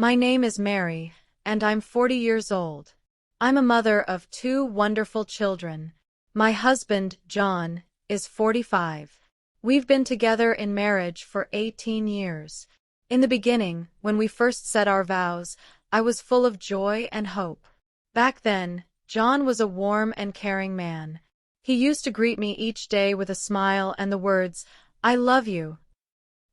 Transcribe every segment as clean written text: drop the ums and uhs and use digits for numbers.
My name is Mary, and I'm 40 years old. I'm a mother of two wonderful children. My husband, John, is 45. We've been together in marriage for 18 years. In the beginning, when we first said our vows, I was full of joy and hope. Back then, John was a warm and caring man. He used to greet me each day with a smile and the words, "I love you."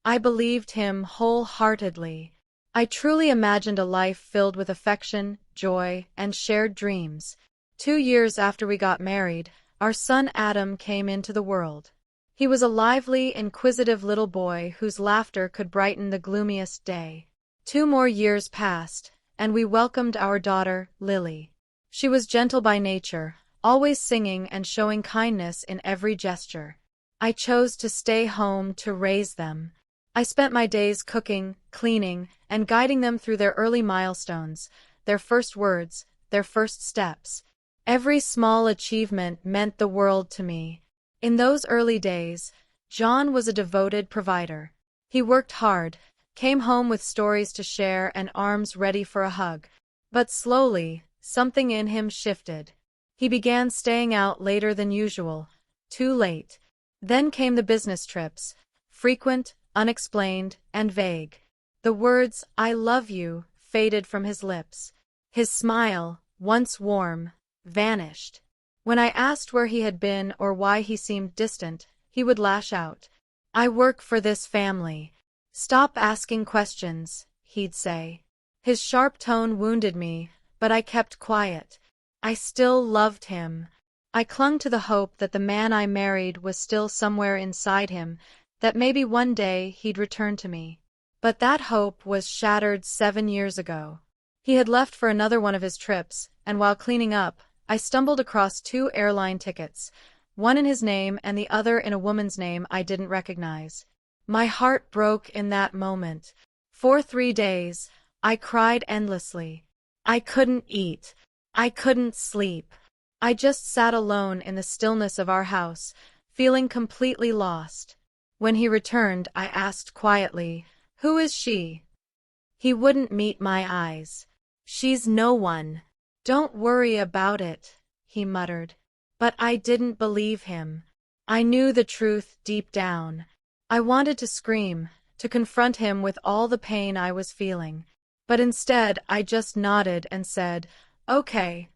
I believed him wholeheartedly. I truly imagined a life filled with affection, joy, and shared dreams. 2 years after we got married, our son Adam came into the world. He was a lively, inquisitive little boy whose laughter could brighten the gloomiest day. 2 more years passed, and we welcomed our daughter, Lily. She was gentle by nature, always singing and showing kindness in every gesture. I chose to stay home to raise them. I spent my days cooking, cleaning, and guiding them through their early milestones, their first words, their first steps. Every small achievement meant the world to me. In those early days, John was a devoted provider. He worked hard, came home with stories to share and arms ready for a hug. But slowly, something in him shifted. He began staying out later than usual, too late. Then came the business trips, frequent, unexplained, and vague. The words, "I love you," faded from his lips. His smile, once warm, vanished. When I asked where he had been or why he seemed distant, he would lash out. "I work for this family. Stop asking questions," he'd say. His sharp tone wounded me, but I kept quiet. I still loved him. I clung to the hope that the man I married was still somewhere inside him, that maybe one day he'd return to me. But that hope was shattered 7 years ago. He had left for another one of his trips, and while cleaning up, I stumbled across 2 airline tickets, one in his name and the other in a woman's name I didn't recognize. My heart broke in that moment. For 3 days, I cried endlessly. I couldn't eat. I couldn't sleep. I just sat alone in the stillness of our house, feeling completely lost. When he returned, I asked quietly, "Who is she?" He wouldn't meet my eyes. "She's no one. Don't worry about it," he muttered. But I didn't believe him. I knew the truth deep down. I wanted to scream, to confront him with all the pain I was feeling. But instead, I just nodded and said, "Okay."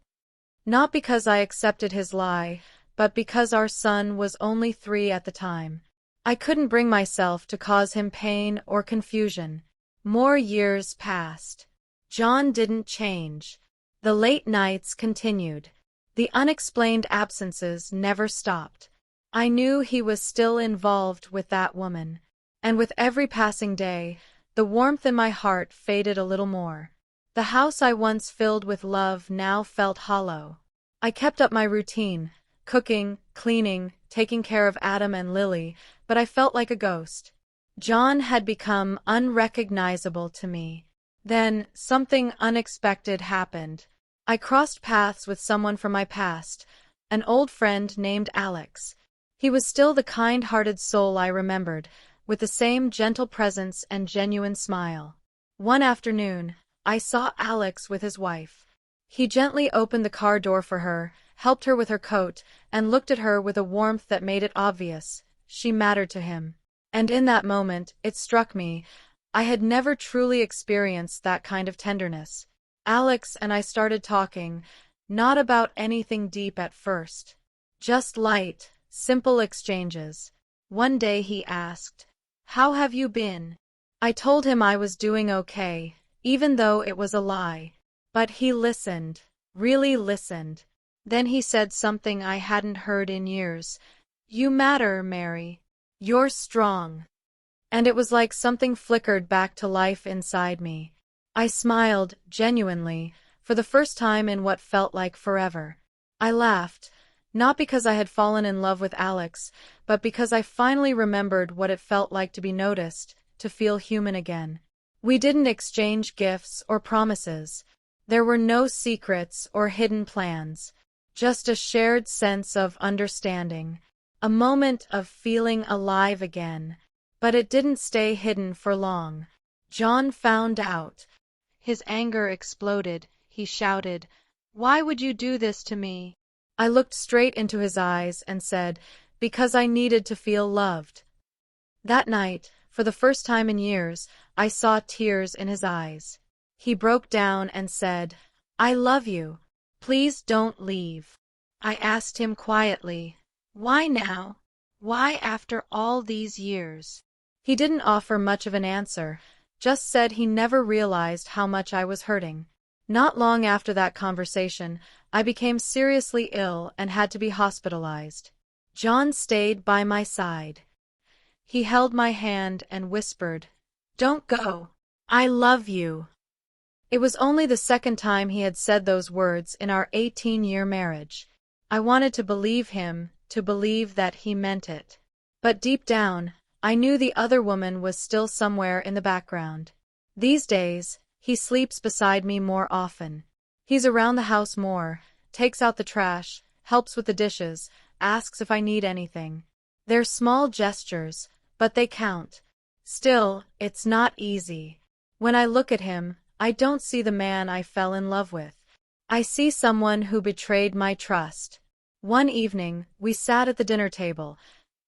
Not because I accepted his lie, but because our son was only 3 at the time. I couldn't bring myself to cause him pain or confusion. More years passed. John didn't change. The late nights continued. The unexplained absences never stopped. I knew he was still involved with that woman. And with every passing day, the warmth in my heart faded a little more. The house I once filled with love now felt hollow. I kept up my routine, cooking, cleaning, taking care of Adam and Lily, but I felt like a ghost. John had become unrecognizable to me. Then, something unexpected happened. I crossed paths with someone from my past, an old friend named Alex. He was still the kind-hearted soul I remembered, with the same gentle presence and genuine smile. One afternoon, I saw Alex with his wife. He gently opened the car door for her, helped her with her coat, and looked at her with a warmth that made it obvious. She mattered to him. And in that moment, it struck me, I had never truly experienced that kind of tenderness. Alex and I started talking, not about anything deep at first. Just light, simple exchanges. One day he asked, "How have you been?" I told him I was doing okay, even though it was a lie. But he listened, really listened. Then he said something I hadn't heard in years. "You matter, Mary. You're strong." And it was like something flickered back to life inside me. I smiled, genuinely, for the first time in what felt like forever. I laughed, not because I had fallen in love with Alex, but because I finally remembered what it felt like to be noticed, to feel human again. We didn't exchange gifts or promises. There were no secrets or hidden plans. Just a shared sense of understanding. A moment of feeling alive again. But it didn't stay hidden for long. John found out. His anger exploded. He shouted, "Why would you do this to me?" I looked straight into his eyes and said, "Because I needed to feel loved." That night, for the first time in years, I saw tears in his eyes. He broke down and said, "I love you. Please don't leave." I asked him quietly, "Why now? Why after all these years?" He didn't offer much of an answer, just said he never realized how much I was hurting. Not long after that conversation, I became seriously ill and had to be hospitalized. John stayed by my side. He held my hand and whispered, "Don't go. I love you." It was only the second time he had said those words in our 18-year marriage. I wanted to believe him, to believe that he meant it. But deep down, I knew the other woman was still somewhere in the background. These days, he sleeps beside me more often. He's around the house more, takes out the trash, helps with the dishes, asks if I need anything. They're small gestures, but they count. Still, it's not easy. When I look at him, I don't see the man I fell in love with. I see someone who betrayed my trust. One evening, we sat at the dinner table.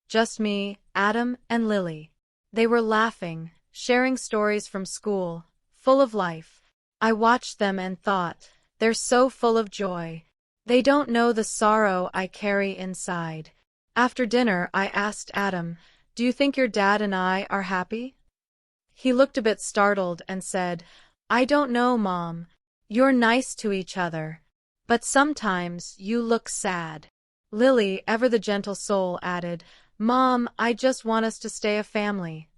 Just me, Adam, and Lily. They were laughing, sharing stories from school, full of life. I watched them and thought, they're so full of joy. They don't know the sorrow I carry inside. After dinner, I asked Adam, "Do you think your dad and I are happy?" He looked a bit startled and said, "I don't know, Mom. You're nice to each other. But sometimes you look sad." Lily, ever the gentle soul, added, "Mom, I just want us to stay a family."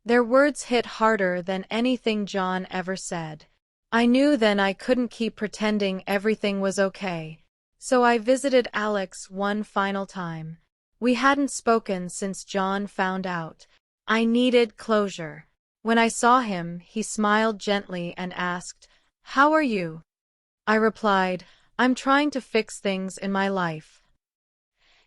Their words hit harder than anything John ever said. I knew then I couldn't keep pretending everything was okay. So I visited Alex one final time. We hadn't spoken since John found out. I needed closure. When I saw him, he smiled gently and asked, "How are you?" I replied, "I'm trying to fix things in my life."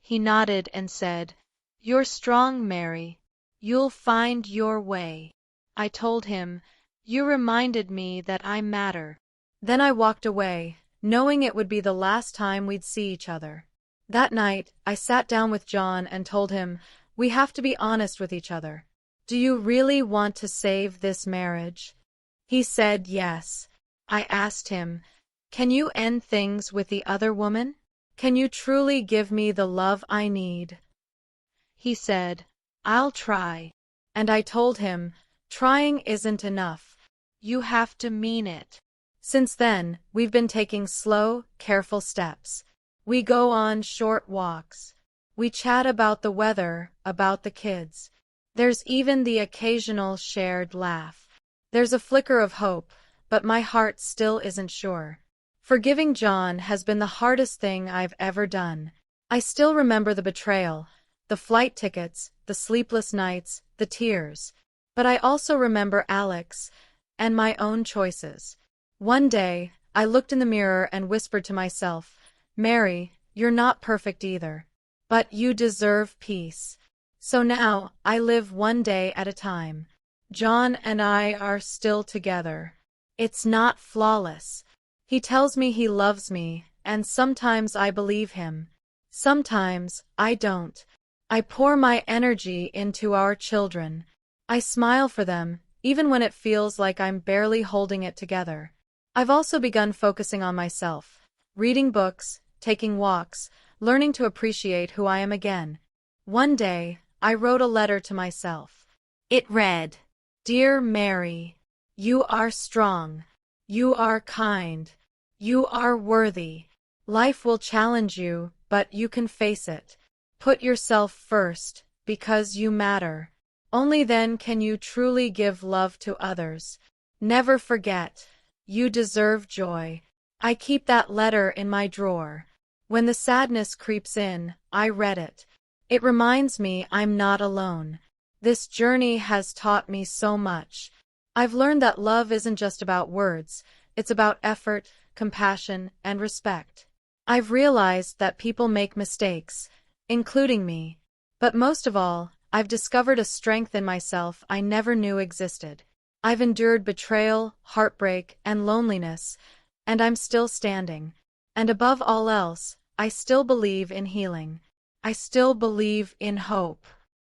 He nodded and said, "You're strong, Mary. You'll find your way." I told him, "You reminded me that I matter." Then I walked away, knowing it would be the last time we'd see each other. That night, I sat down with John and told him, "We have to be honest with each other. Do you really want to save this marriage?" He said yes. I asked him, "Can you end things with the other woman? Can you truly give me the love I need?" He said, "I'll try." And I told him, "Trying isn't enough. You have to mean it." Since then, we've been taking slow, careful steps. We go on short walks. We chat about the weather, about the kids. There's even the occasional shared laugh. There's a flicker of hope, but my heart still isn't sure. Forgiving John has been the hardest thing I've ever done. I still remember the betrayal, the flight tickets, the sleepless nights, the tears. But I also remember Alex and my own choices. One day, I looked in the mirror and whispered to myself, "Mary, you're not perfect either. But you deserve peace." So now, I live one day at a time. John and I are still together. It's not flawless. He tells me he loves me, and sometimes I believe him. Sometimes, I don't. I pour my energy into our children. I smile for them, even when it feels like I'm barely holding it together. I've also begun focusing on myself, reading books, taking walks, learning to appreciate who I am again. One day, I wrote a letter to myself. It read, "Dear Mary, you are strong. You are kind. You are worthy. Life will challenge you, but you can face it. Put yourself first, because you matter. Only then can you truly give love to others. Never forget, you deserve joy." I keep that letter in my drawer. When the sadness creeps in, I read it. It reminds me I'm not alone. This journey has taught me so much. I've learned that love isn't just about words, it's about effort, compassion, and respect. I've realized that people make mistakes, including me. But most of all, I've discovered a strength in myself I never knew existed. I've endured betrayal, heartbreak, and loneliness, and I'm still standing. And above all else, I still believe in healing. I still believe in hope.